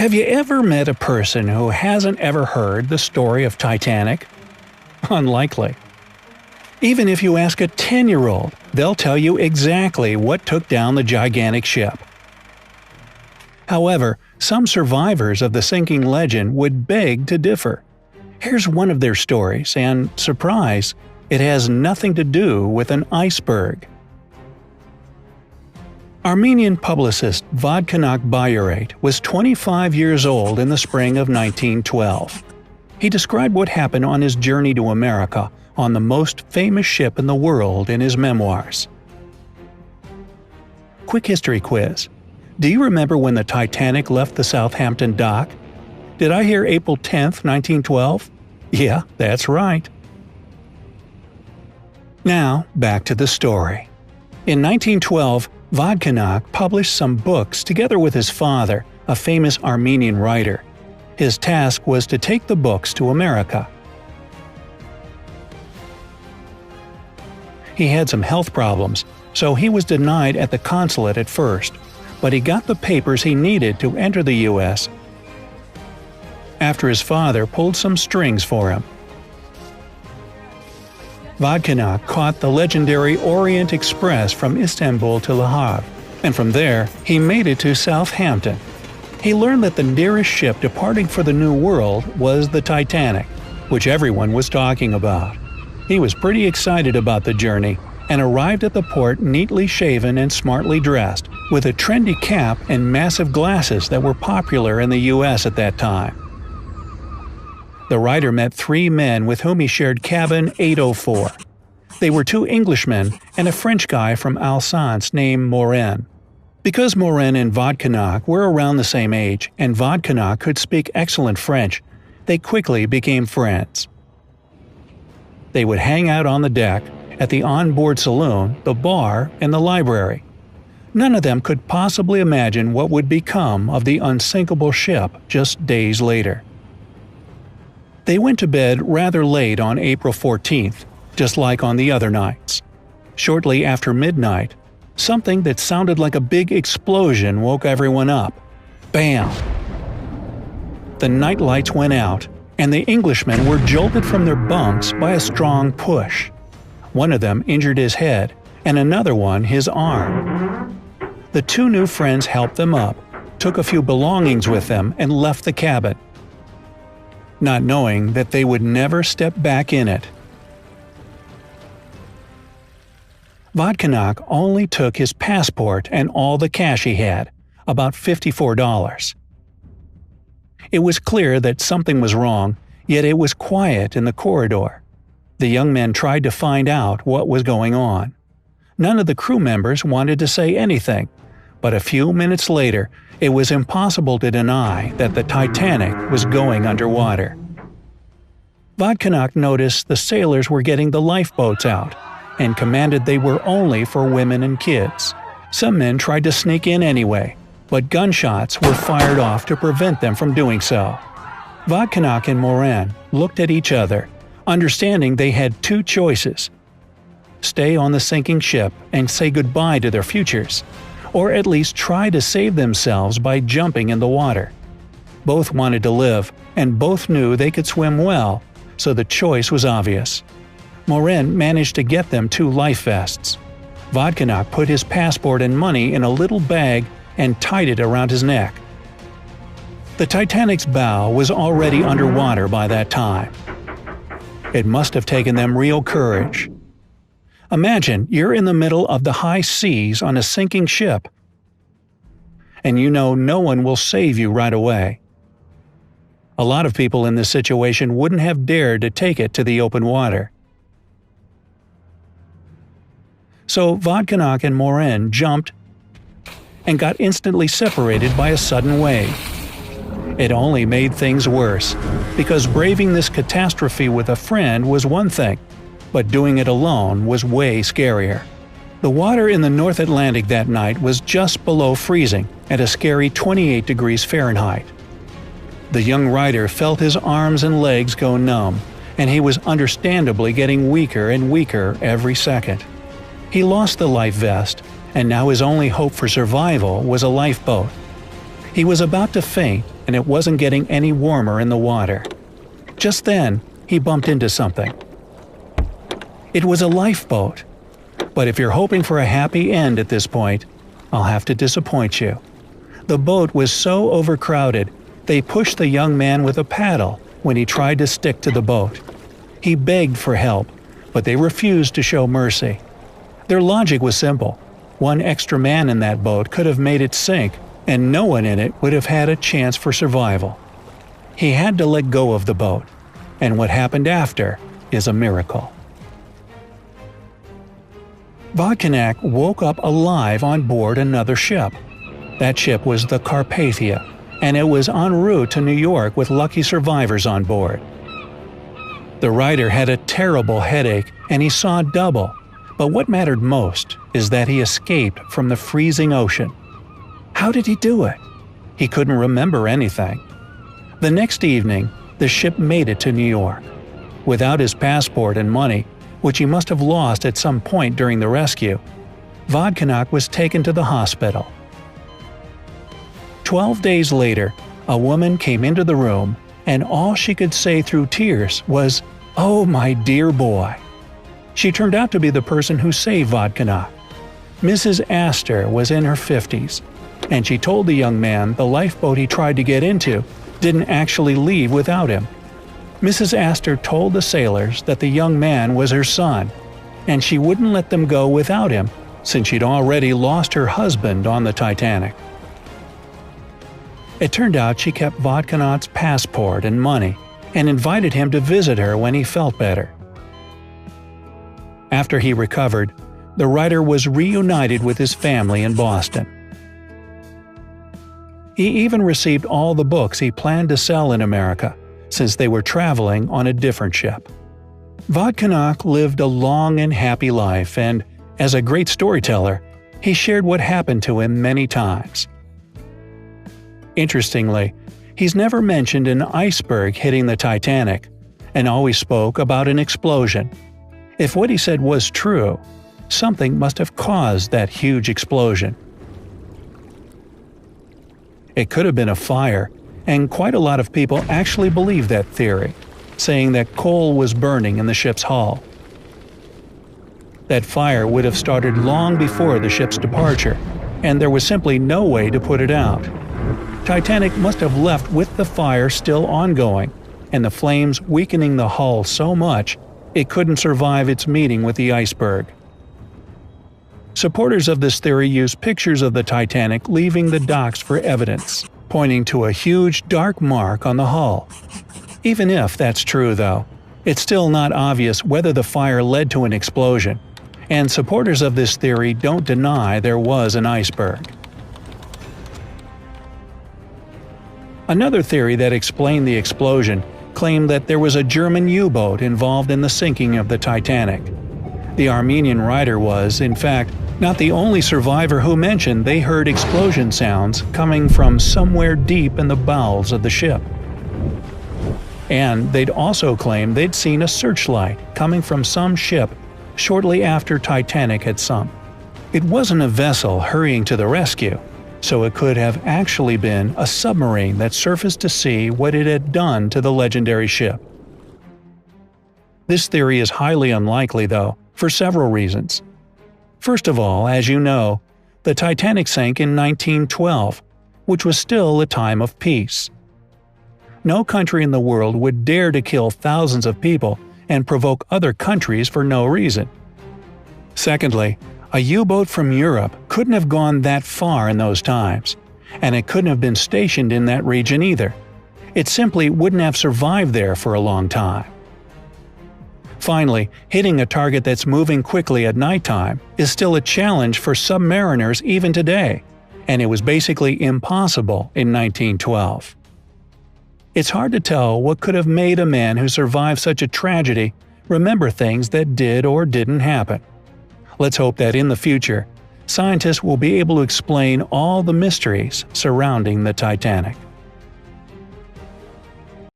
Have you ever met a person who hasn't ever heard the story of Titanic? Unlikely. Even if you ask a 10-year-old, they'll tell you exactly what took down the gigantic ship. However, some survivors of the sinking legend would beg to differ. Here's one of their stories, and surprise, it has nothing to do with an iceberg. Armenian publicist Vodkanak Bayurate was 25 years old in the spring of 1912. He described what happened on his journey to America on the most famous ship in the world in his memoirs. Quick history quiz. Do you remember when the Titanic left the Southampton dock? Did I hear April 10, 1912? Yeah, that's right. Now, back to the story. In 1912, Vodkanak published some books together with his father, a famous Armenian writer. His task was to take the books to America. He had some health problems, so he was denied at the consulate at first, but he got the papers he needed to enter the U.S. after his father pulled some strings for him. Vodkanak caught the legendary Orient Express from Istanbul to Le Havre, and from there he made it to Southampton. He learned that the nearest ship departing for the New World was the Titanic, which everyone was talking about. He was pretty excited about the journey and arrived at the port neatly shaven and smartly dressed, with a trendy cap and massive glasses that were popular in the U.S. at that time. The writer met three men with whom he shared cabin 804. They were two Englishmen and a French guy from Alsace named Morin. Because Morin and Vodkanak were around the same age and Vodkanak could speak excellent French, they quickly became friends. They would hang out on the deck, at the onboard saloon, the bar, and the library. None of them could possibly imagine what would become of the unsinkable ship just days later. They went to bed rather late on April 14th, just like on the other nights. Shortly after midnight, something that sounded like a big explosion woke everyone up. Bam! The night lights went out, and the Englishmen were jolted from their bunks by a strong push. One of them injured his head, and another one his arm. The two new friends helped them up, took a few belongings with them, and left the cabin, not knowing that they would never step back in it. Vodkanak only took his passport and all the cash he had, about $54. It was clear that something was wrong, yet it was quiet in the corridor. The young men tried to find out what was going on. None of the crew members wanted to say anything, but a few minutes later, it was impossible to deny that the Titanic was going underwater. Vodkanak noticed the sailors were getting the lifeboats out, and commanded they were only for women and kids. Some men tried to sneak in anyway, but gunshots were fired off to prevent them from doing so. Vodkanak and Morin looked at each other, understanding they had two choices: stay on the sinking ship and say goodbye to their futures, or at least try to save themselves by jumping in the water. Both wanted to live, and both knew they could swim well, so the choice was obvious. Morin managed to get them 2 life vests. Vodkanak put his passport and money in a little bag and tied it around his neck. The Titanic's bow was already underwater by that time. It must have taken them real courage. Imagine you're in the middle of the high seas on a sinking ship, and you know no one will save you right away. A lot of people in this situation wouldn't have dared to take it to the open water. So Vodkanak and Morin jumped and got instantly separated by a sudden wave. It only made things worse, because braving this catastrophe with a friend was one thing, but doing it alone was way scarier. The water in the North Atlantic that night was just below freezing, at a scary 28 degrees Fahrenheit. The young writer felt his arms and legs go numb, and he was understandably getting weaker and weaker every second. He lost the life vest, and now his only hope for survival was a lifeboat. He was about to faint, and it wasn't getting any warmer in the water. Just then, he bumped into something. It was a lifeboat. But if you're hoping for a happy end at this point, I'll have to disappoint you. The boat was so overcrowded, they pushed the young man with a paddle when he tried to stick to the boat. He begged for help, but they refused to show mercy. Their logic was simple. One extra man in that boat could have made it sink, and no one in it would have had a chance for survival. He had to let go of the boat, and what happened after is a miracle. Vodkanak woke up alive on board another ship. That ship was the Carpathia, and it was en route to New York with lucky survivors on board. The writer had a terrible headache and he saw double, but what mattered most is that he escaped from the freezing ocean. How did he do it? He couldn't remember anything. The next evening, the ship made it to New York. Without his passport and money, which he must have lost at some point during the rescue, Vodkanak was taken to the hospital. 12 days later, a woman came into the room, and all she could say through tears was, "Oh, my dear boy." She turned out to be the person who saved Vodkanak. Mrs. Astor was in her 50s, and she told the young man the lifeboat he tried to get into didn't actually leave without him. Mrs. Astor told the sailors that the young man was her son, and she wouldn't let them go without him since she'd already lost her husband on the Titanic. It turned out she kept Vodkanak's passport and money and invited him to visit her when he felt better. After he recovered, the writer was reunited with his family in Boston. He even received all the books he planned to sell in America, since they were traveling on a different ship. Vodkanak lived a long and happy life, and, as a great storyteller, he shared what happened to him many times. Interestingly, he's never mentioned an iceberg hitting the Titanic, and always spoke about an explosion. If what he said was true, something must have caused that huge explosion. It could have been a fire, and quite a lot of people actually believe that theory, saying that coal was burning in the ship's hull. That fire would have started long before the ship's departure, and there was simply no way to put it out. Titanic must have left with the fire still ongoing, and the flames weakening the hull so much it couldn't survive its meeting with the iceberg. Supporters of this theory use pictures of the Titanic leaving the docks for evidence, pointing to a huge dark mark on the hull. Even if that's true, though, it's still not obvious whether the fire led to an explosion, and supporters of this theory don't deny there was an iceberg. Another theory that explained the explosion claimed that there was a German U-boat involved in the sinking of the Titanic. The Armenian writer was, in fact, not the only survivor who mentioned they heard explosion sounds coming from somewhere deep in the bowels of the ship. And they'd also claimed they'd seen a searchlight coming from some ship shortly after Titanic had sunk. It wasn't a vessel hurrying to the rescue, so it could have actually been a submarine that surfaced to see what it had done to the legendary ship. This theory is highly unlikely, though, for several reasons. First of all, as you know, the Titanic sank in 1912, which was still a time of peace. No country in the world would dare to kill thousands of people and provoke other countries for no reason. Secondly, a U-boat from Europe couldn't have gone that far in those times, and it couldn't have been stationed in that region either. It simply wouldn't have survived there for a long time. Finally, hitting a target that's moving quickly at nighttime is still a challenge for submariners even today, and it was basically impossible in 1912. It's hard to tell what could have made a man who survived such a tragedy remember things that did or didn't happen. Let's hope that in the future, scientists will be able to explain all the mysteries surrounding the Titanic.